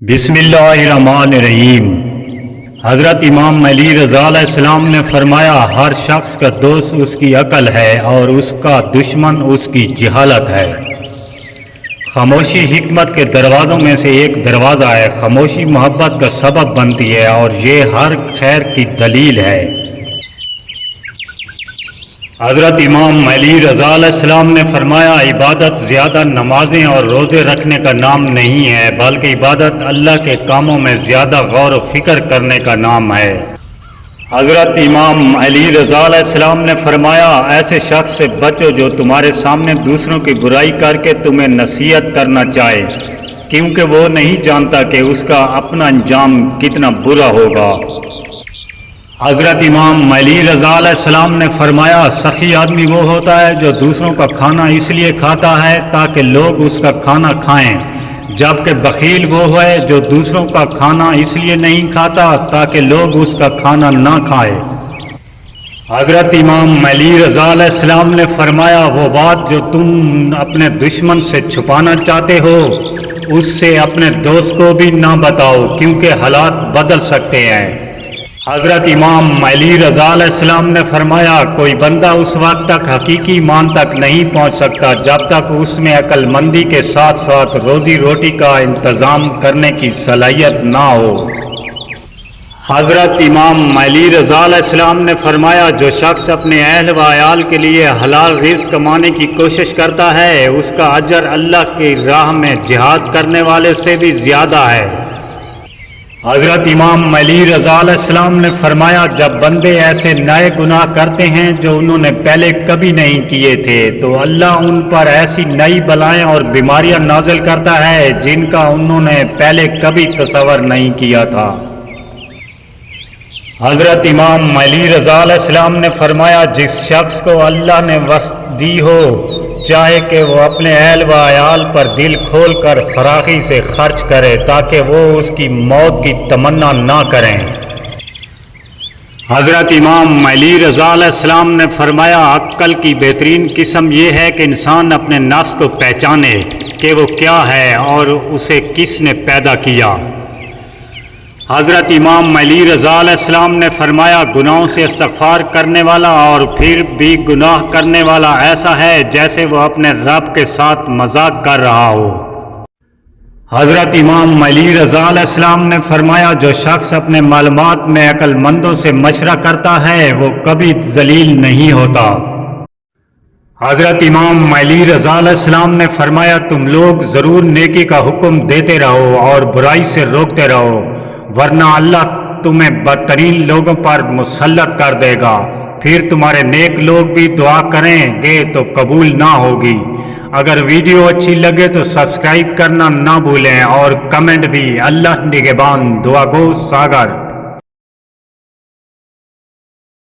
بسم اللہ الرحمن الرحیم۔ حضرت امام علی رضا علیہ السلام نے فرمایا، ہر شخص کا دوست اس کی عقل ہے اور اس کا دشمن اس کی جہالت ہے۔ خاموشی حکمت کے دروازوں میں سے ایک دروازہ ہے۔ خاموشی محبت کا سبب بنتی ہے اور یہ ہر خیر کی دلیل ہے۔ حضرت امام علی رضا علیہ السلام نے فرمایا، عبادت زیادہ نمازیں اور روزے رکھنے کا نام نہیں ہے، بلکہ عبادت اللہ کے کاموں میں زیادہ غور و فکر کرنے کا نام ہے۔ حضرت امام علی رضا علیہ السلام نے فرمایا، ایسے شخص سے بچو جو تمہارے سامنے دوسروں کی برائی کر کے تمہیں نصیحت کرنا چاہے، کیونکہ وہ نہیں جانتا کہ اس کا اپنا انجام کتنا برا ہوگا۔ حضرت امام علی رضا علیہ السلام نے فرمایا، سخی آدمی وہ ہوتا ہے جو دوسروں کا کھانا اس لیے کھاتا ہے تاکہ لوگ اس کا کھانا کھائیں، جبکہ بخیل وہ ہے جو دوسروں کا کھانا اس لیے نہیں کھاتا تاکہ لوگ اس کا کھانا نہ کھائیں۔ حضرت امام علی رضا علیہ السلام نے فرمایا، وہ بات جو تم اپنے دشمن سے چھپانا چاہتے ہو اس سے اپنے دوست کو بھی نہ بتاؤ، کیونکہ حالات بدل سکتے ہیں۔ حضرت امام علی رضا علیہ السلام نے فرمایا، کوئی بندہ اس وقت تک حقیقی ایمان تک نہیں پہنچ سکتا جب تک اس میں عقل مندی کے ساتھ ساتھ روزی روٹی کا انتظام کرنے کی صلاحیت نہ ہو۔ حضرت امام علی رضا علیہ السلام نے فرمایا، جو شخص اپنے اہل و عیال کے لیے حلال رزق کمانے کی کوشش کرتا ہے اس کا اجر اللہ کی راہ میں جہاد کرنے والے سے بھی زیادہ ہے۔ حضرت امام علی رضا علیہ السلام نے فرمایا، جب بندے ایسے نئے گناہ کرتے ہیں جو انہوں نے پہلے کبھی نہیں کیے تھے تو اللہ ان پر ایسی نئی بلائیں اور بیماریاں نازل کرتا ہے جن کا انہوں نے پہلے کبھی تصور نہیں کیا تھا۔ حضرت امام علی رضا علیہ السلام نے فرمایا، جس شخص کو اللہ نے وسعت دی ہو چاہے کہ وہ اپنے اہل و عیال پر دل کھول کر فراخی سے خرچ کرے تاکہ وہ اس کی موت کی تمنا نہ کریں۔ حضرت امام علی رضا علیہ السلام نے فرمایا، عقل کی بہترین قسم یہ ہے کہ انسان اپنے نفس کو پہچانے کہ وہ کیا ہے اور اسے کس نے پیدا کیا۔ حضرت امام علی رضا علیہ السلام نے فرمایا، گناہوں سے استغفار کرنے والا اور پھر بھی گناہ کرنے والا ایسا ہے جیسے وہ اپنے رب کے ساتھ مذاق کر رہا ہو۔ حضرت امام علی رضا علیہ السلام نے فرمایا، جو شخص اپنے معلومات میں عقل مندوں سے مشورہ کرتا ہے وہ کبھی ذلیل نہیں ہوتا۔ حضرت امام علی رضا علیہ السلام نے فرمایا، تم لوگ ضرور نیکی کا حکم دیتے رہو اور برائی سے روکتے رہو، ورنہ اللہ تمہیں بدترین لوگوں پر مسلط کر دے گا، پھر تمہارے نیک لوگ بھی دعا کریں گے تو قبول نہ ہوگی۔ اگر ویڈیو اچھی لگے تو سبسکرائب کرنا نہ بھولیں اور کمنٹ بھی۔ اللہ نگہبان۔ دعا گو ساگر۔